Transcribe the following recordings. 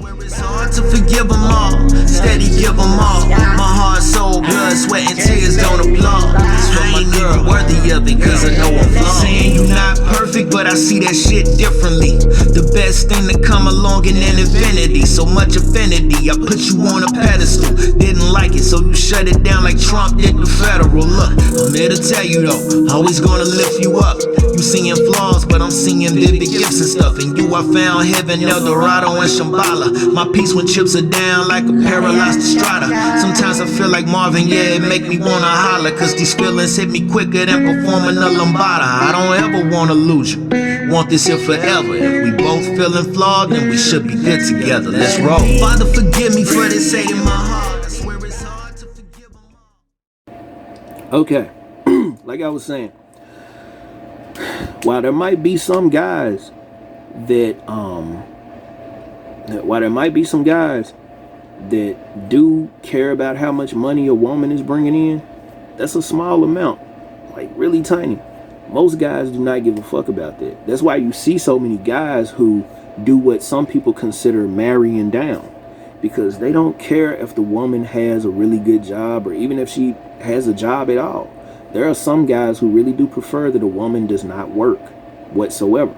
swear it's hard to forgive them all. Steady give them all. My heart, soul, blood, sweat, and tears don't applaud. I ain't even worthy of it, cause I know I'm flawed. Saying you not perfect, but I see that shit differently. The best thing to come along in an infinity. So much affinity, I put you on a pedestal. Didn't like it, so you shut it down like Trump did the federal. Look, I'm here to tell you though, always gonna lift you up. You seeing flaws, but I'm seeing vivid gifts and stuff. And you, I found heaven, El Dorado and Shambhala. My peace when chips are down like a paralyzed Estrada. Sometimes I feel like Marvin, yeah, it make me wanna holler. Cause these feelings hit me quicker than performing a lambada. I don't ever wanna lose you, want this here forever. If we both feeling flawed, then we should be good together. Let's roll. Father, forgive me for this hate in my heart. I swear it's hard to forgive them all. Okay, like I was saying, while there might be some guys that do care about how much money a woman is bringing in, that's a small amount, like really tiny. Most guys do not give a fuck about that. That's why you see so many guys who do what some people consider marrying down, because they don't care if the woman has a really good job or even if she has a job at all. There are some guys who really do prefer that a woman does not work whatsoever.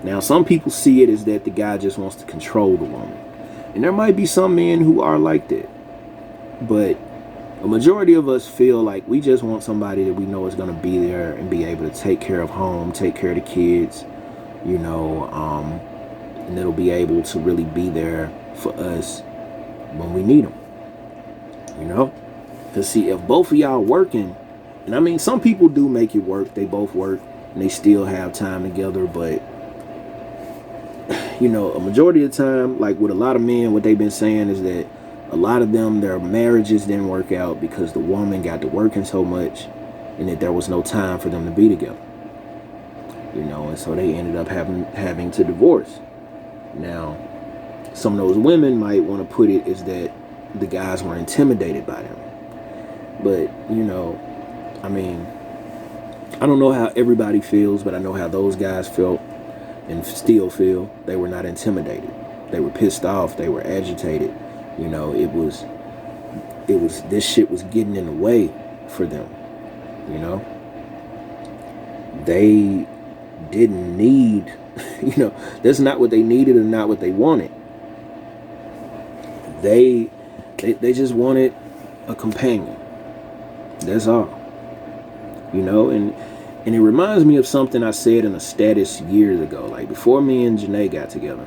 Now, some people see it as that the guy just wants to control the woman. And there might be some men who are like that. But a majority of us feel like we just want somebody that we know is going to be there and be able to take care of home, take care of the kids, you know, and that'll be able to really be there for us when we need them, you know? Because see, if both of y'all working, and I mean, some people do make it work. They both work and they still have time together. But, you know, a majority of the time, like with a lot of men, what they've been saying is that a lot of them, their marriages didn't work out because the woman got to working so much and that there was no time for them to be together. You know, and so they ended up having to divorce. Now, some of those women might want to put it as that the guys were intimidated by them. But, you know, I mean, I don't know how everybody feels, but I know how those guys felt and still feel. They were not intimidated. They were pissed off. They were agitated. You know, it was this shit was getting in the way for them. You know, they didn't need, you know, that's not what they needed or not what they wanted. They just wanted a companion. That's all. You know, and it reminds me of something I said in a status years ago. Like before me and Janae got together,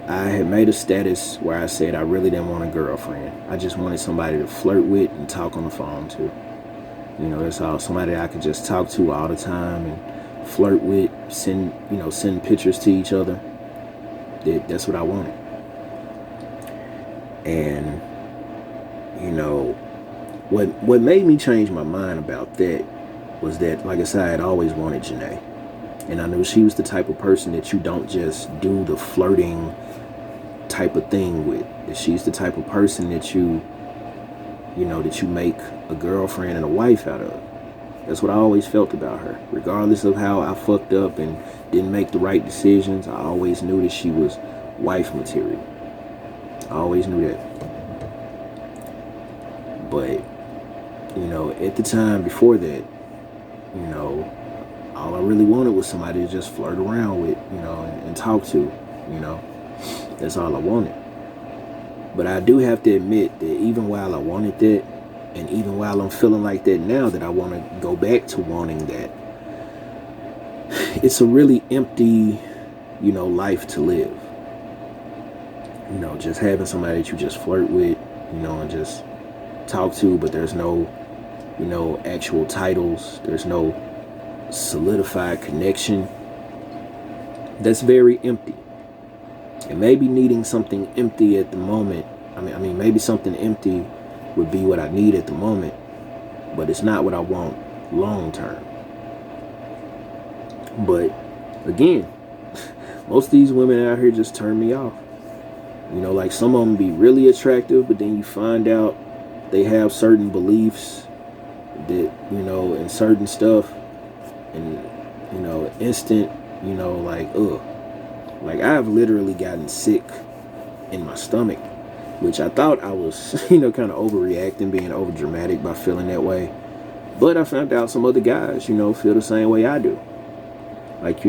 I had made a status where I said I really didn't want a girlfriend. I just wanted somebody to flirt with and talk on the phone to. You know, that's all. Somebody I could just talk to all the time and flirt with, send pictures to each other. That's what I wanted. And, you know, what made me change my mind about that was that, like I said, I had always wanted Janae. And I knew she was the type of person that you don't just do the flirting type of thing with. That she's the type of person that you make a girlfriend and a wife out of. That's what I always felt about her. Regardless of how I fucked up and didn't make the right decisions, I always knew that she was wife material. I always knew that. But, you know, at the time before that, you know, all I really wanted was somebody to just flirt around with, you know, and talk to, you know. That's all I wanted. But I do have to admit that even while I wanted that, and even while I'm feeling like that now, that I want to go back to wanting that, it's a really empty, you know, life to live. You know, just having somebody that you just flirt with, you know, and just talk to, but there's no, you know, actual titles. There's no solidified connection. That's very empty. And maybe needing something empty at the moment. I mean, maybe something empty would be what I need at the moment, but it's not what I want long term. But again, most of these women out here just turn me off. You know, like some of them be really attractive, but then you find out they have certain beliefs that, you know, and certain stuff, and, you know, instant, you know, like, ugh. Like, I've literally gotten sick in my stomach, which I thought I was, kind of overreacting, being over dramatic by feeling that way. But I found out some other guys, feel the same way I do. Like,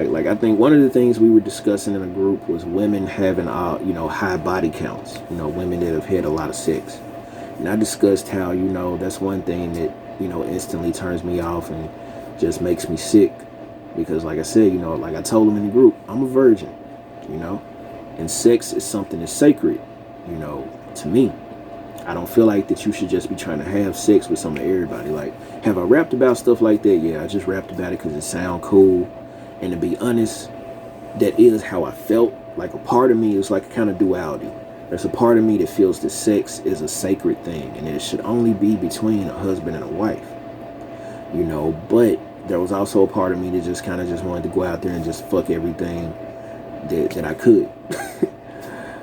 like I think one of the things we were discussing in a group was women having, high body counts, women that have had a lot of sex. And I discussed how, that's one thing that, instantly turns me off and just makes me sick. Because like I said, like I told them in the group, I'm a virgin, and sex is something that's sacred, to me. I don't feel like that you should just be trying to have sex with some of everybody. Like, have I rapped about stuff like that? Yeah, I just rapped about it because it sound cool. And to be honest, that is how I felt. Like, a part of me is like a kind of duality. There's a part of me that feels that sex is a sacred thing and it should only be between a husband and a wife. But there was also a part of me that just kind of just wanted to go out there and just fuck everything that I could.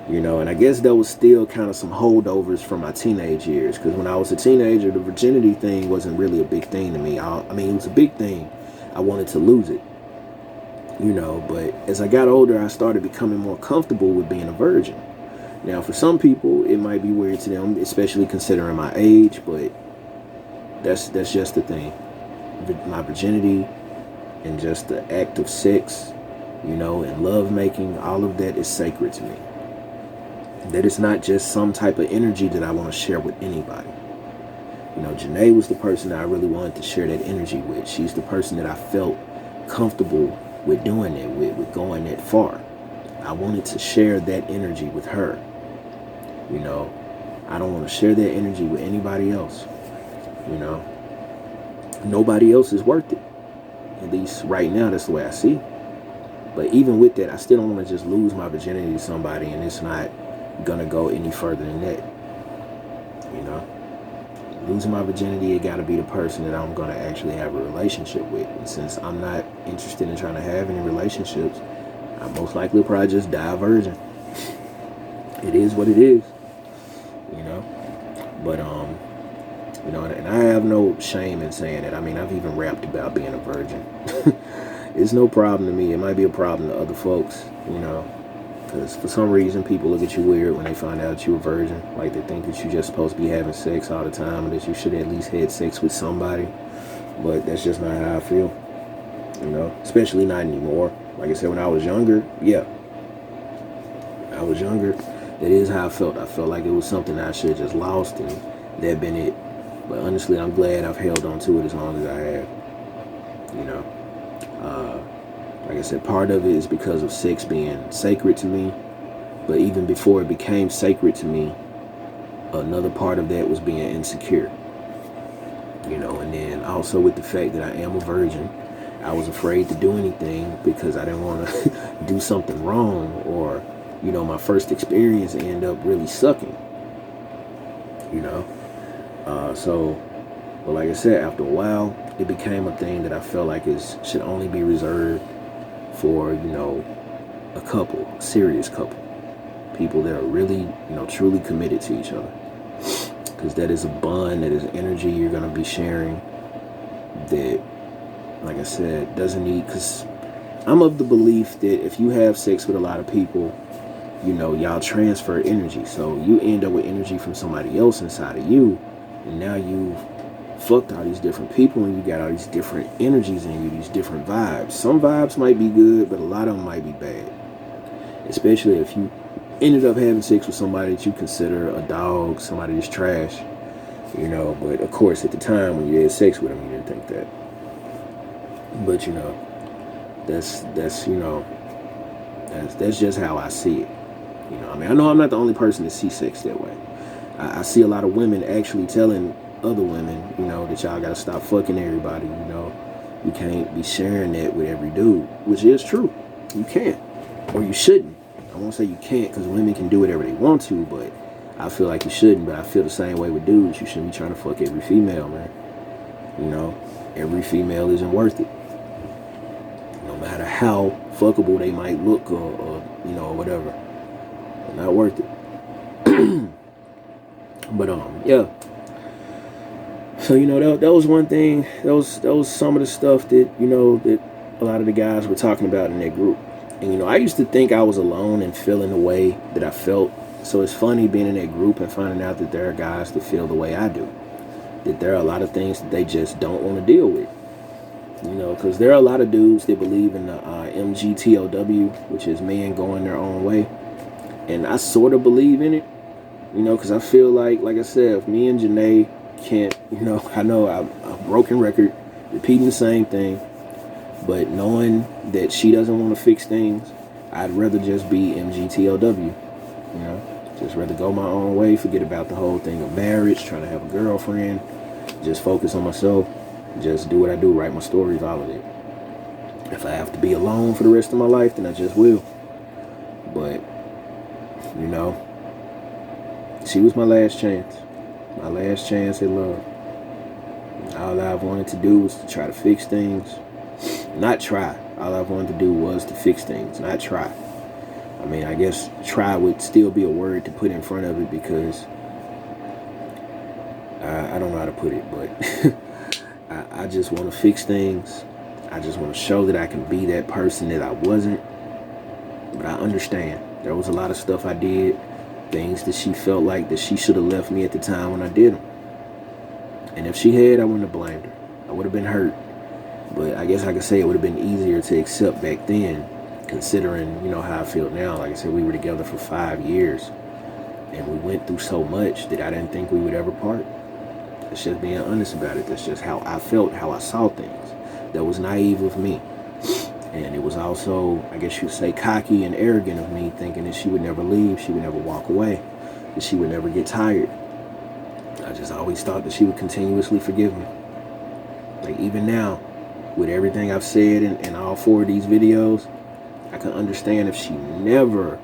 And I guess there was still kind of some holdovers from my teenage years, because when I was a teenager, the virginity thing wasn't really a big thing to me. I mean, it was a big thing. I wanted to lose it, but as I got older, I started becoming more comfortable with being a virgin. Now, for some people, it might be weird to them, especially considering my age, but that's just the thing. My virginity and just the act of sex, and love making, all of that is sacred to me. That it's not just some type of energy that I want to share with anybody. Janae was the person that I really wanted to share that energy with. She's the person that I felt comfortable with doing it with going that far. I wanted to share that energy with her. I don't want to share that energy with anybody else. Nobody else is worth it. At least right now, that's the way I see it. But even with that, I still don't want to just lose my virginity to somebody and it's not gonna go any further than that. Losing my virginity, it gotta be the person that I'm gonna actually have a relationship with. And since I'm not interested in trying to have any relationships, I most likely will probably just die a virgin. It is what it is. But and I have no shame in saying it. I mean, I've even rapped about being a virgin. It's no problem to me. It might be a problem to other folks, because for some reason people look at you weird when they find out you're a virgin. Like, they think that you're just supposed to be having sex all the time and that you should at least had sex with somebody. But that's just not how I feel, especially not anymore. Like I said, when I was younger, yeah. I was younger, that is how I felt. I felt like it was something I should have just lost and that been it. But honestly, I'm glad I've held on to it as long as I have. Like I said, part of it is because of sex being sacred to me. But even before it became sacred to me, another part of that was being insecure. And then also with the fact that I am a virgin, I was afraid to do anything because I didn't want to do something wrong, or, my first experience end up really sucking. But like I said, after a while, it became a thing that I felt like should only be reserved for, a couple, a serious couple. People that are really, truly committed to each other. Because that is a bond, that is energy you're going to be sharing that, like I said, doesn't need, because I'm of the belief that if you have sex with a lot of people, y'all transfer energy. So you end up with energy from somebody else inside of you. And now you've fucked all these different people and you got all these different energies in you, these different vibes. Some vibes might be good, but a lot of them might be bad. Especially if you ended up having sex with somebody that you consider a dog, somebody that's trash. But of course at the time when you had sex with them, you didn't think that. But that's just how I see it. I know I'm not the only person that sees sex that way. I see a lot of women actually telling other women, that y'all gotta stop fucking everybody. You can't be sharing that with every dude, which is true. You can't, or you shouldn't. I won't say you can't, because women can do whatever they want to, but I feel like you shouldn't. But I feel the same way with dudes. You shouldn't be trying to fuck every female, man. Every female isn't worth it. No matter how fuckable they might look or whatever. They're not worth it. But yeah. So that was one thing. That was some of the stuff that that a lot of the guys were talking about in that group. And, you know, I used to think I was alone and feeling the way that I felt. So it's funny being in that group and finding out that there are guys that feel the way I do. That there are a lot of things that they just don't want to deal with. You know, because there are a lot of dudes that believe in the MGTOW, which is men going their own way. And I sort of believe in it, you know, because I feel like I said, if me and Janae can't, you know I'm a broken record, repeating the same thing, but knowing that she doesn't want to fix things, I'd rather just be MGTOW, you know, just rather go my own way, forget about the whole thing of marriage, trying to have a girlfriend, just focus on myself, just do what I do, write my stories, all of it. If I have to be alone for the rest of my life, then I just will. But, you know, she was my last chance at love. All I've wanted to do was to try to fix things. Not try. All I've wanted to do was to fix things, not try. I mean, I guess try would still be a word to put in front of it because I don't know how to put it, but I just want to fix things. I just want to show that I can be that person that I wasn't. But I understand. There was a lot of stuff I did, things that she felt like that she should have left me at the time when I did them. And if she had, I wouldn't have blamed her. I would have been hurt. But I guess I could say it would have been easier to accept back then, considering, you know, how I feel now. Like I said, we were together for 5 years. And we went through so much that I didn't think we would ever part. It's just being honest about it. That's just how I felt, how I saw things. That was naive of me. And it was also, I guess you'd say, cocky and arrogant of me, thinking that she would never leave, she would never walk away, that she would never get tired. I just always thought that she would continuously forgive me. Like even now, with everything I've said in all 4 of these videos, I can understand if she never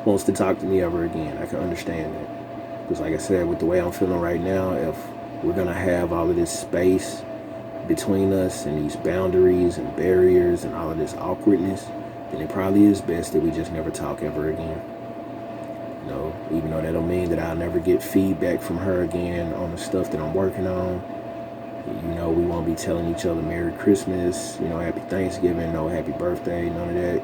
wants to talk to me ever again. I can understand that. Because like I said, with the way I'm feeling right now, if we're going to have all of this space between us and these boundaries and barriers and all of this awkwardness, then it probably is best that we just never talk ever again. You know, even though that don't mean that I'll never get feedback from her again on the stuff that I'm working on. You know, we won't be telling each other Merry Christmas, you know, Happy Thanksgiving, no Happy Birthday, none of that.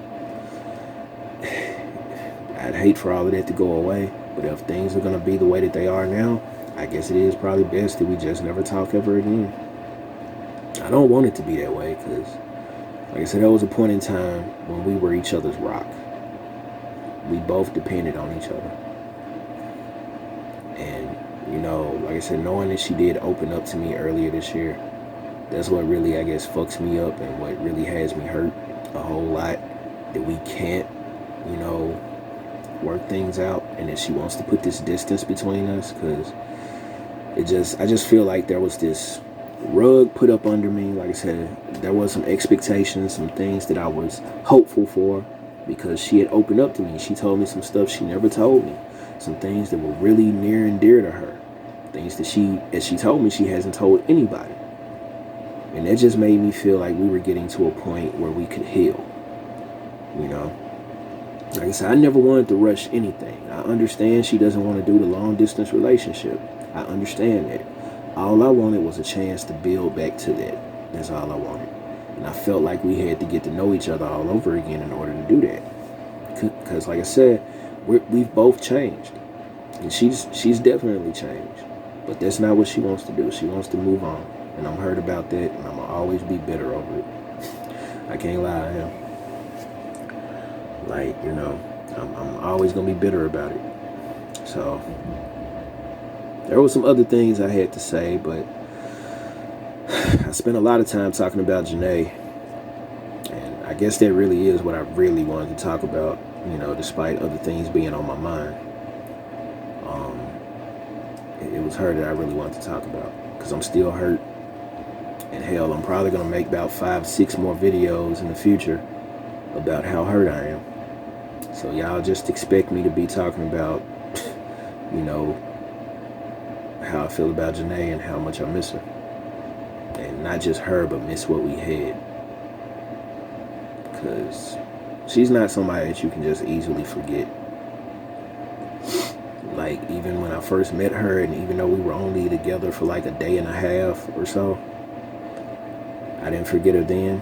I'd hate for all of that to go away, but if things are going to be the way that they are now, I guess it is probably best that we just never talk ever again. I don't want it to be that way because, like I said, there was a point in time when we were each other's rock. We both depended on each other. And, you know, like I said, knowing that she did open up to me earlier this year, that's what really, I guess, fucks me up and what really has me hurt a whole lot, that we can't, you know, work things out, and that she wants to put this distance between us, because I just feel like there was this rug put up under me. Like I said, there was some expectations, some things that I was hopeful for, because she had opened up to me. She told me some stuff she never told me, some things that were really near and dear to her, things that as she told me, she hasn't told anybody. And that just made me feel like we were getting to a point where we could heal, you know. Like I said, I never wanted to rush anything. I understand she doesn't want to do the long distance relationship. I understand that. All I wanted was a chance to build back to that. That's all I wanted. And I felt like we had to get to know each other all over again in order to do that. Because like I said, we've both changed. And she's definitely changed. But that's not what she wants to do. She wants to move on. And I'm hurt about that, and I'm going to always be bitter over it. I can't lie, I am. Like, you know, I'm always going to be bitter about it. So, there were some other things I had to say, but I spent a lot of time talking about Janae. And I guess that really is what I really wanted to talk about, you know, despite other things being on my mind. It was her that I really wanted to talk about, because I'm still hurt. And hell, I'm probably going to make about 5-6 more videos in the future about how hurt I am. So y'all just expect me to be talking about, you know, how I feel about Janae and how much I miss her. And not just her, but miss what we had. Because she's not somebody that you can just easily forget. Like, even when I first met her, and even though we were only together for like a day and a half or so, I didn't forget her then.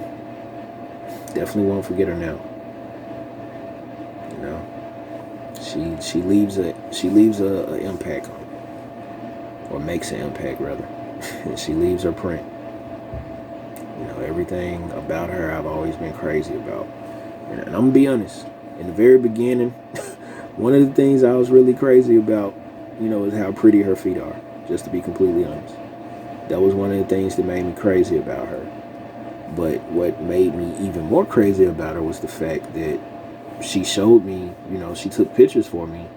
Definitely won't forget her now. You know, she leaves a impact on me, or makes an impact rather. She leaves her print. You know, everything about her I've always been crazy about. And I'm gonna be honest, in the very beginning, one of the things I was really crazy about, you know, is how pretty her feet are, just to be completely honest. That was one of the things that made me crazy about her. But what made me even more crazy about her was the fact that she showed me, you know, she took pictures for me,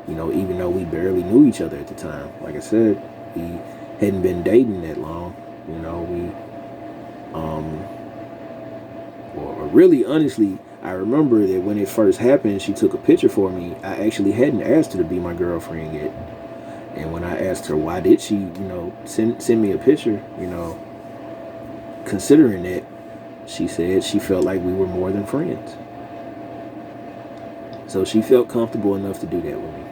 you know, even though we barely knew each other at the time. Like I said, we hadn't been dating that long, you know, or really honestly, I remember that when it first happened, she took a picture for me. I actually hadn't asked her to be my girlfriend yet. And when I asked her why did she, you know, send me a picture, you know, considering that, she said she felt like we were more than friends. So she felt comfortable enough to do that with me.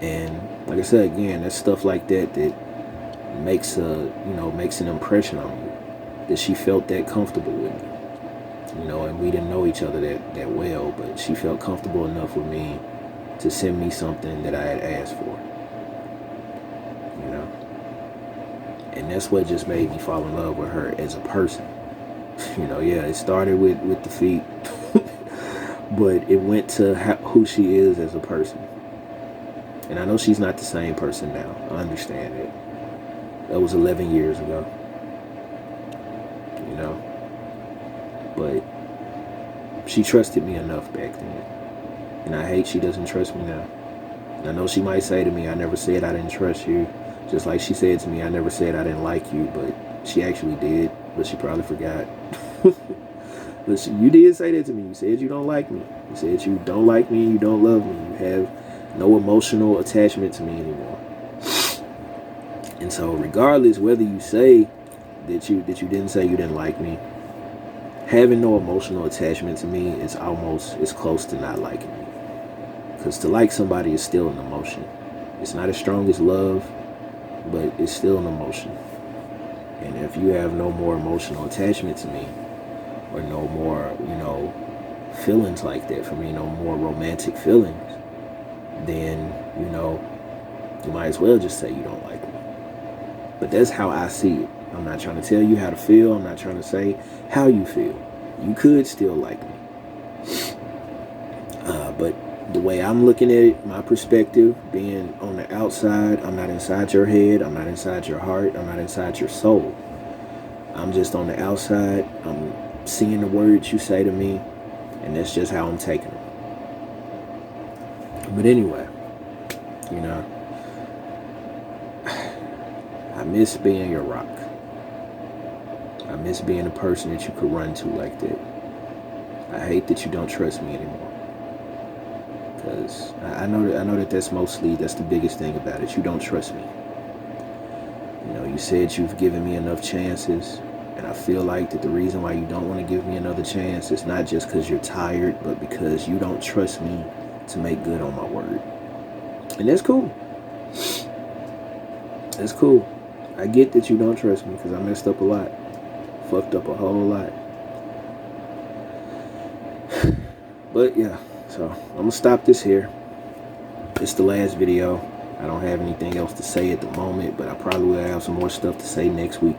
And like I said, again, that's stuff like that that makes an impression on you. That she felt that comfortable with me. You know, and we didn't know each other that well, but she felt comfortable enough with me to send me something that I had asked for. You know? And that's what just made me fall in love with her as a person. You know, yeah, it started with the feet, but it went to who she is as a person. And I know she's not the same person now. I understand it. That was 11 years ago. You know? But she trusted me enough back then. And I hate she doesn't trust me now. And I know she might say to me, I never said I didn't trust you. Just like she said to me, I never said I didn't like you. But she actually did. But she probably forgot. But you did say that to me. You said you don't like me. You said you don't like me and you don't love me. You have no emotional attachment to me anymore. And so regardless whether you say that you didn't say you didn't like me, having no emotional attachment to me is almost as close to not liking me. Because to like somebody is still an emotion. It's not as strong as love, but it's still an emotion. And if you have no more emotional attachment to me, or no more, you know, feelings like that for me, no more romantic feelings, then, you know, you might as well just say you don't like me. But that's how I see it. I'm not trying to tell you how to feel. I'm not trying to say how you feel. You could still like me. But the way I'm looking at it, my perspective, being on the outside, I'm not inside your head. I'm not inside your heart. I'm not inside your soul. I'm just on the outside. I'm seeing the words you say to me, and that's just how I'm taking them. But anyway, you know, I miss being your rock. I miss being a person that you could run to like that. I hate that you don't trust me anymore. Because I know that that's the biggest thing about it. You don't trust me. You know, you said you've given me enough chances, and I feel like that the reason why you don't want to give me another chance is not just because you're tired, but because you don't trust me to make good on my word. And that's cool. That's cool. I get that you don't trust me because I messed up a lot. Fucked up a whole lot. But yeah, so I'm gonna stop this here. It's the last video. I don't have anything else to say at the moment, but I probably will have some more stuff to say next week.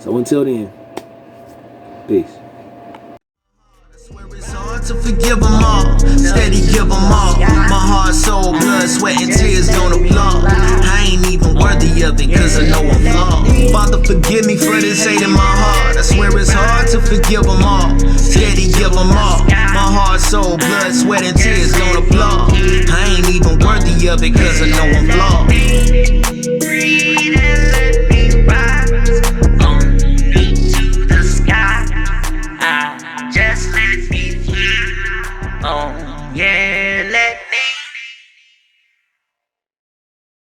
So until then, peace. It's hard to forgive them all, steady give them all. My heart, soul, blood, sweat, and tears don't applaud. I ain't even worthy of it, cause I know I'm flawed. Father, forgive me for this hate in my heart. I swear it's hard to forgive them all, steady give them all. My heart, soul, blood, sweat, and tears don't applaud. I ain't even worthy of it, cause I know I'm flawed.